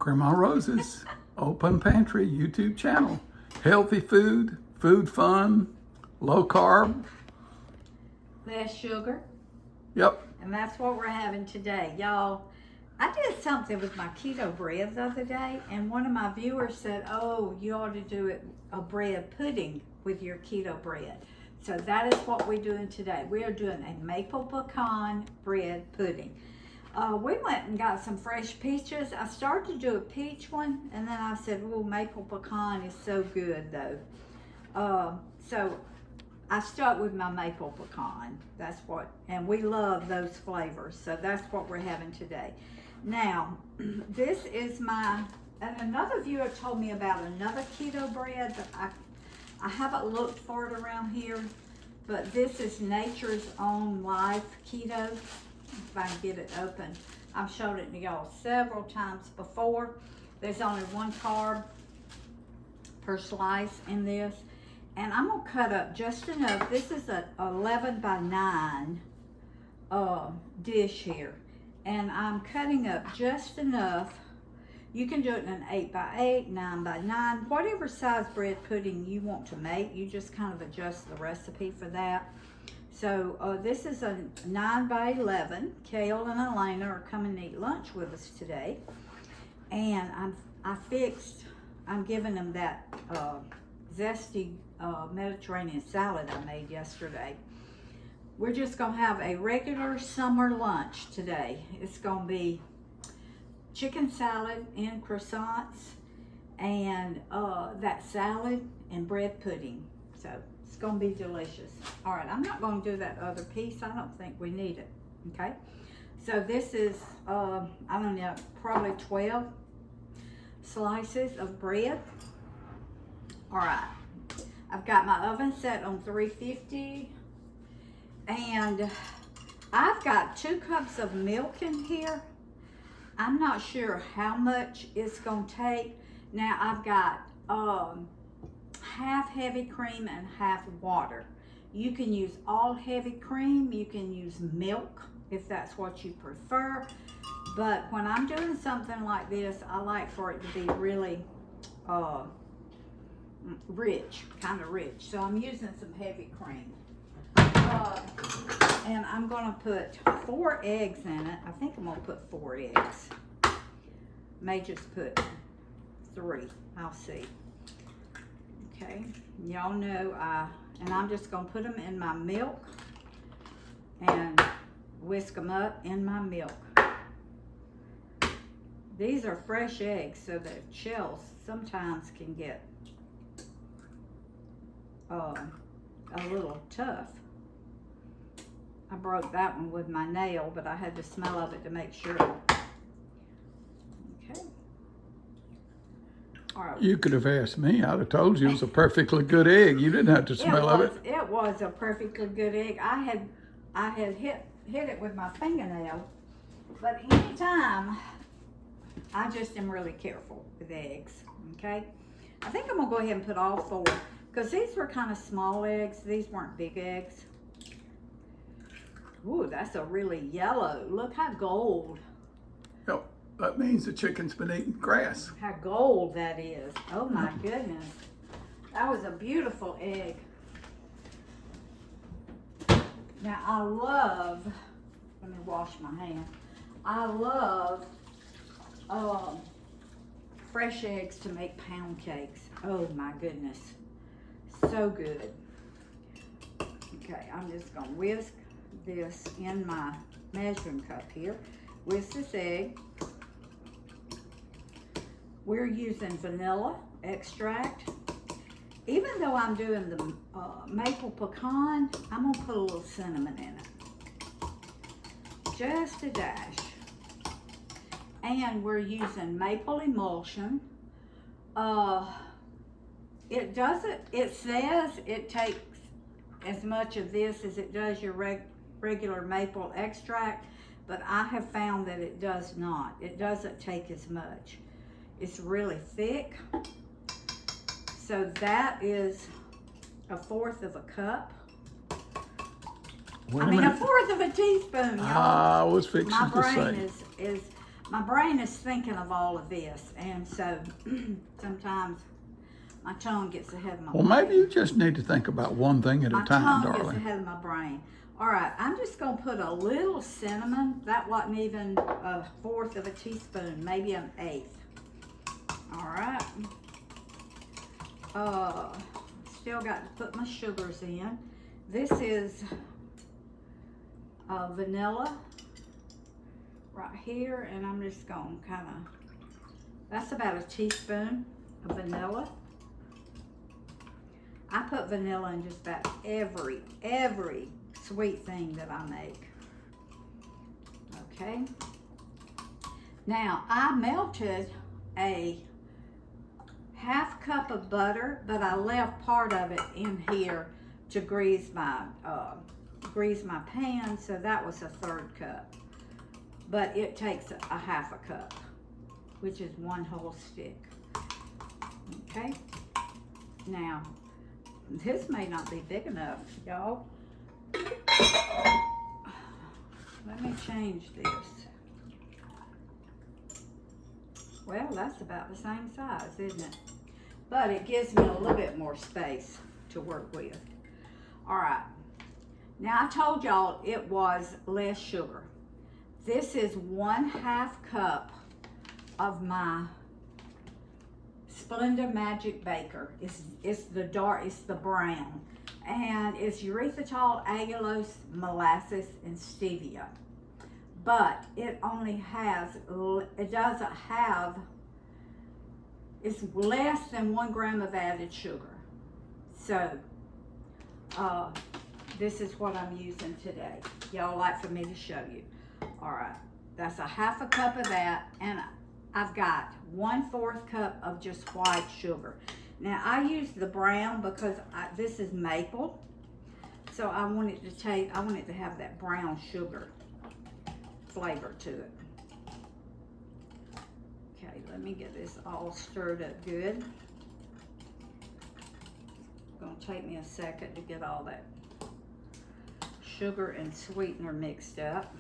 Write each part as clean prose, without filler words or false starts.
Grandma Rose's Open Pantry YouTube channel. Healthy food, food fun, low carb. Less sugar. Yep. And that's what we're having today. Y'all, I did something with my keto bread the other day, and one of my viewers said, oh, you ought to do a bread pudding with your keto bread. So that is what we're doing today. We are doing a maple pecan bread pudding. We went and got some fresh peaches. I started to do a peach one, and then I said, oh, maple pecan is so good though. So I stuck with my maple pecan. That's what, and we love those flavors. So that's what we're having today. Now, this is my, and another viewer told me about another keto bread, but I haven't looked for it around here. But this is Nature's Own Life Keto. If I can get it open. I've showed it to y'all several times before. There's only one carb per slice in this. And I'm gonna cut up just enough. This is a 11 by 9 dish here. And I'm cutting up just enough. You can do it in an 8 by 8, 9 by 9, whatever size bread pudding you want to make. You just kind of adjust the recipe for that. So this is a 9 by 11. Kale and Elena are coming to eat lunch with us today. And I'm giving them that zesty Mediterranean salad I made yesterday. We're just gonna have a regular summer lunch today. It's gonna be chicken salad and croissants and that salad and bread pudding. So it's gonna be delicious. All right, I'm not gonna do that other piece. I don't think we need it, okay? So this is, I don't know, probably 12 slices of bread. All right, I've got my oven set on 350 and I've got 2 cups of milk in here. I'm not sure how much it's gonna take. Now I've got half heavy cream and half water. You can use all heavy cream, you can use milk if that's what you prefer. But when I'm doing something like this, I like for it to be really rich, kind of rich. So I'm using some heavy cream. And I'm gonna put 4 eggs in it. I think I'm gonna put 4 eggs. May just put 3, I'll see. Okay, y'all know, and I'm just gonna put them in my milk and whisk them up in my milk. These are fresh eggs, so the shells sometimes can get a little tough. I broke that one with my nail, but I had to smell of it to make sure. Okay. All right. You could have asked me. I'd have told you it was a perfectly good egg. You didn't have to smell of it. It was a perfectly good egg. I had hit it with my fingernail, but anytime, I just am really careful with eggs, okay? I think I'm gonna go ahead and put all 4, because these were kind of small eggs. These weren't big eggs. Ooh, that's a really yellow. Look how gold. Yep, that means the chicken's been eating grass. How gold that is. Oh my goodness. That was a beautiful egg. Now I love, let me wash my hand. I love fresh eggs to make pound cakes. Oh my goodness. So good. Okay, I'm just gonna whisk this in my measuring cup here. Whisk this egg. We're using vanilla extract. Even though I'm doing the maple pecan, I'm gonna put a little cinnamon in it. Just a dash. And we're using maple emulsion. It says it takes as much of this as it does your regular maple extract, but I have found that it does not. It doesn't take as much. It's really thick. So that is 1/4 of a cup. Wait I mean, 1/4 of a teaspoon, y'all. I was fixing My to brain say. is, my brain is thinking of all of this, and so sometimes my tongue gets ahead of my brain. Well, maybe you just need to think about one thing at a time, My tongue gets darling. ahead of my brain. All right, I'm just gonna put a little cinnamon. That wasn't even 1/4 of a teaspoon, maybe an 1/8. All right. Still got to put my sugars in. This is vanilla right here, and I'm just gonna kind of, that's about a teaspoon of vanilla. I put vanilla in just about every sweet thing that I make. Okay. Now I melted a 1/2 cup of butter, but I left part of it in here to grease my pan, so that was a 1/3 cup. But it takes a 1/2 cup, which is 1 whole stick. Okay. Now, this may not be big enough, y'all. Let me change this. Well, that's about the same size, isn't it? But it gives me a little bit more space to work with. All right. Now, I told y'all it was less sugar. This is 1/2 cup of my Splenda Magic Baker. It's the brown. And it's erythritol, allulose, molasses, and stevia. But it only has, it's less than 1 gram of added sugar. So, this is what I'm using today. Y'all like for me to show you. All right, that's a 1/2 cup of that, and I've got 1/4 cup of just white sugar. Now I use the brown because this is maple, so I want it to have that brown sugar flavor to it. Okay, let me get this all stirred up good. It's gonna take me a second to get all that sugar and sweetener mixed up.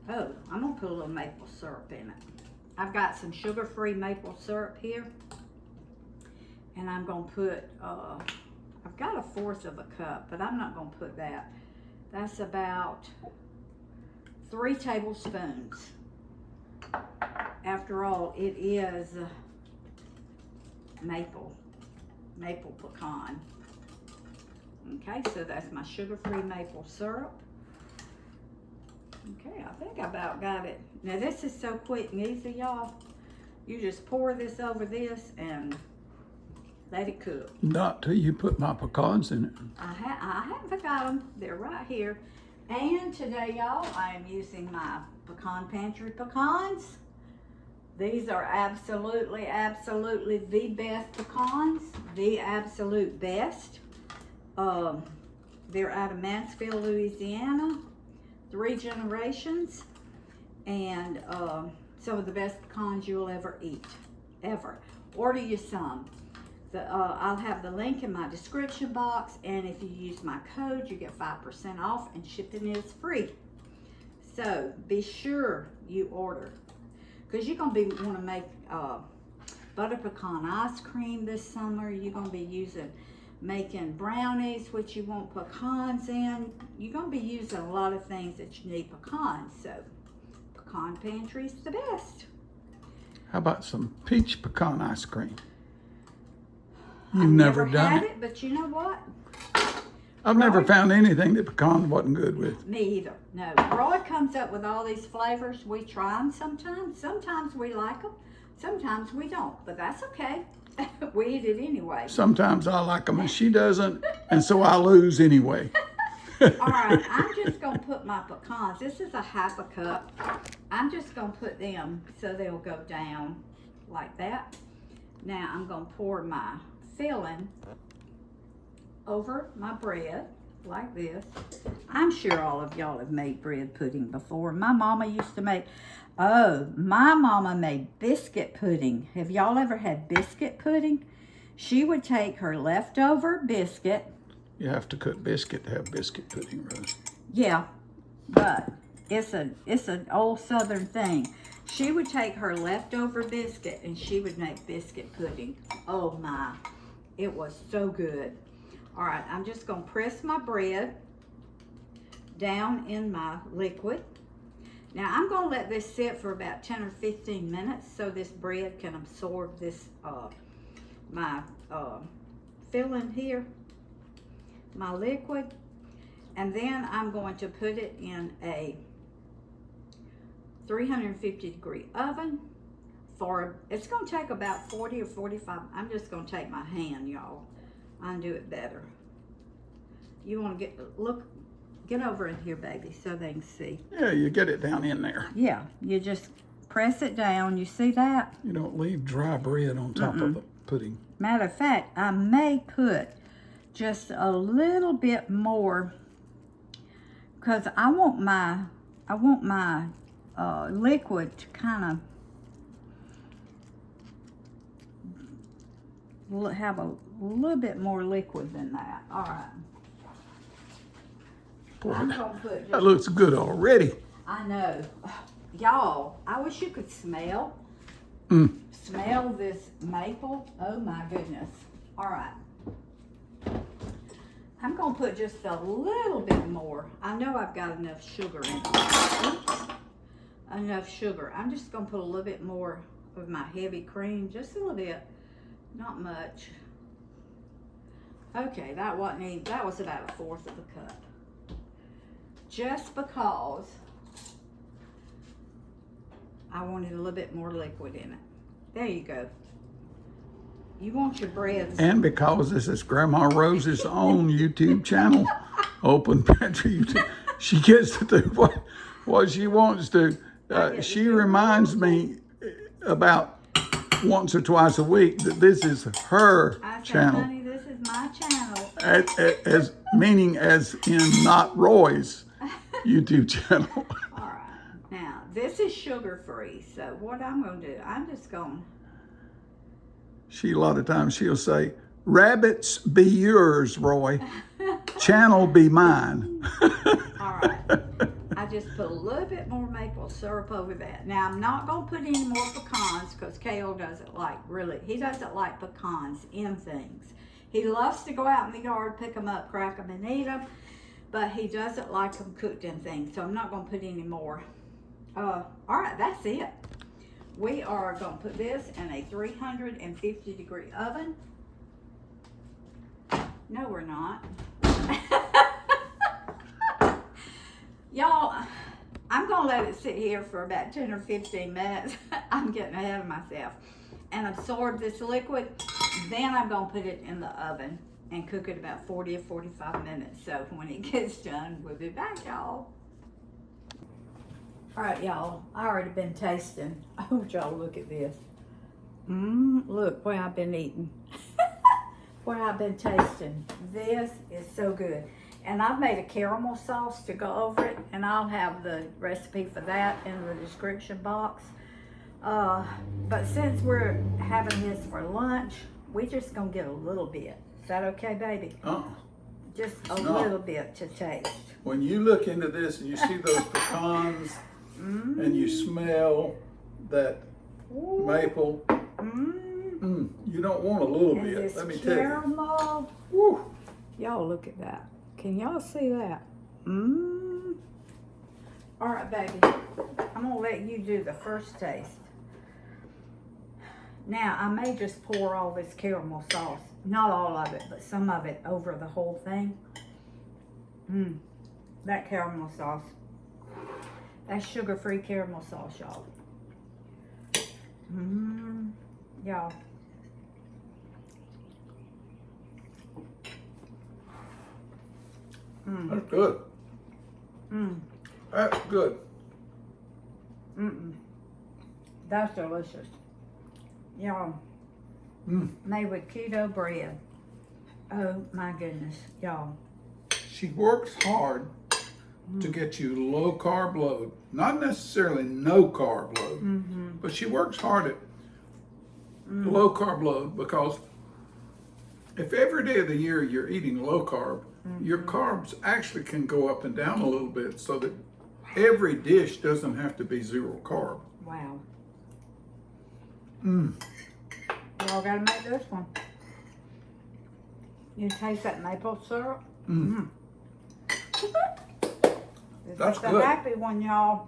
Oh, I'm gonna put a little maple syrup in it. I've got some sugar-free maple syrup here, and I'm gonna put, I've got 1/4 of a cup, but I'm not gonna put that. That's about 3 tablespoons. After all, it is maple pecan. Okay, so that's my sugar-free maple syrup. Okay, I think I about got it. Now this is so quick and easy, y'all. You just pour this over this and let it cook. Not till you put my pecans in it. I haven't forgot them. They're right here. And today, y'all, I am using my Pecan Pantry pecans. These are absolutely the best pecans. The absolute best. They're out of Mansfield, Louisiana. 3 generations, and some of the best pecans you'll ever eat, ever. Order you some. I'll have the link in my description box, and if you use my code, you get 5% off, and shipping is free. So be sure you order, because you're gonna want to make butter pecan ice cream this summer. You're gonna be making brownies, which you want pecans in. You're going to be using a lot of things that you need pecans, so Pecan Pantry's the best. How about some peach pecan ice cream? I've never done had it? it, but you know what? I've never found anything that pecan wasn't good with. Me either. No. Roy comes up with all these flavors. We try them sometimes. Sometimes we like them. Sometimes we don't, but that's okay. We eat it anyway. Sometimes I like them and she doesn't, and so I lose anyway. All right, I'm just going to put my pecans. This is a 1/2 cup. I'm just going to put them so they'll go down like that. Now I'm going to pour my filling over my bread like this. I'm sure all of y'all have made bread pudding before. My mama used to make, my mama made biscuit pudding. Have y'all ever had biscuit pudding? She would take her leftover biscuit. You have to cook biscuit to have biscuit pudding, Rose. Yeah, but it's an old Southern thing. She would take her leftover biscuit and she would make biscuit pudding. Oh my, it was so good. All right, I'm just gonna press my bread down in my liquid. Now I'm gonna let this sit for about 10 or 15 minutes so this bread can absorb this, my filling here, my liquid. And then I'm going to put it in a 350 degree oven for, it's gonna take about 40 or 45. I'm just gonna take my hand, y'all. I can do it better. You wanna get over in here, baby, so they can see. Yeah, you get it down in there. Yeah, you just press it down. You see that? You don't leave dry bread on top of the pudding. Matter of fact, I may put just a little bit more because I want my liquid to kind of have a little bit more liquid than that. All right. Boy, I'm gonna put just, that looks good already. I know. Y'all, I wish you could smell. Smell this maple. Oh my goodness. All right. I'm gonna put just a little bit more. I know I've got enough sugar in it. Oops. Enough sugar. I'm just gonna put a little bit more of my heavy cream, just a little bit, not much. Okay, that was about 1/4 of a cup. Just because I wanted a little bit more liquid in it. There you go. You want your breads. And because this is Grandma Rose's own YouTube channel, Open Pantry YouTube, she gets to do what she wants to. She reminds me about once or twice a week that this is her I said, channel. honey, this is my channel. As meaning as in not Roy's YouTube channel. All right. Now, this is sugar-free, so what I'm going to do, I'm just going A lot of times she'll say, rabbits be yours, Roy. Channel be mine. all right. I just put a little bit more maple syrup over that. Now, I'm not going to put any more pecans because Kale doesn't like, he doesn't like pecans in things. He loves to go out in the yard, pick them up, crack them, and eat them, but he doesn't like them cooked in things, so I'm not going to put any more. All right, that's it. We are going to put this in a 350 degree oven. No, we're not. Y'all, I'm going to let it sit here for about 10 or 15 minutes. I'm getting ahead of myself. And absorb this liquid. Then I'm going to put it in the oven and cook it about 40 or 45 minutes. So when it gets done, we'll be back, y'all. All right, y'all, I already been tasting. I want y'all look at this. Look where I've been eating. Where I've been tasting. This is so good. And I've made a caramel sauce to go over it, and I'll have the recipe for that in the description box. But since we're having this for lunch, we're just gonna get a little bit. Is that okay, baby? Just a little bit to taste. When you look into this and you see those pecans and you smell that maple, you don't want a little bit. Let me tell you. Caramel. Woo. Y'all look at that. Can y'all see that? All right, baby. I'm gonna let you do the first taste. Now, I may just pour all this caramel sauce, not all of it, but some of it over the whole thing. That caramel sauce. That's sugar-free caramel sauce, y'all. Y'all. That's good. That's good. That's delicious. Y'all. Made with keto bread. Oh my goodness, y'all. She works hard to get you low carb load. Not necessarily no carb load, but she works hard at low carb load, because if every day of the year you're eating low carb, your carbs actually can go up and down a little bit, so that every dish doesn't have to be 0 carb. Wow. Mm. Y'all gotta make this one. You taste that maple syrup? Mm. This That's is a good. happy one, y'all.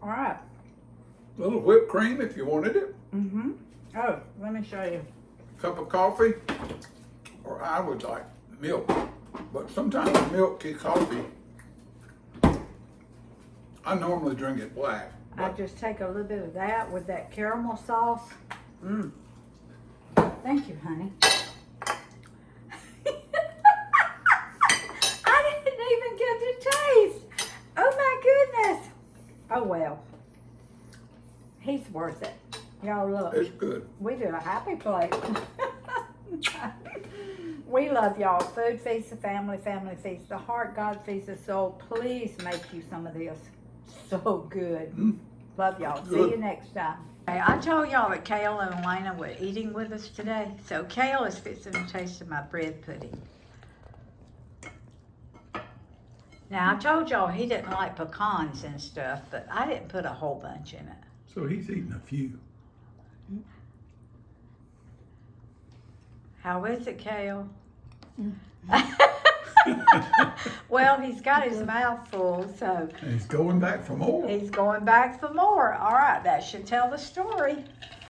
All right. A little whipped cream if you wanted it. Mm-hmm. Oh, let me show you. Cup of coffee, or I would like milk. But sometimes milk and coffee, I normally drink it black. I just take a little bit of that with that caramel sauce. Mmm. Thank you, honey. I didn't even get to taste. Oh my goodness. Oh well. He's worth it. Y'all look. It's good. We do a happy plate. We love y'all. Food feeds the family, family feeds the heart, God feeds the soul. Please make you some of this. So good. Mm. Love y'all. Good. See you next time. I told y'all that Kale and Elena were eating with us today. So Kale is fixing a taste of my bread pudding. Now I told y'all he didn't like pecans and stuff, but I didn't put a whole bunch in it. So he's eating a few. How is it, Kale? Well, he's got his mouth full, so And he's going back for more. he's going back for more. All right, that should tell the story.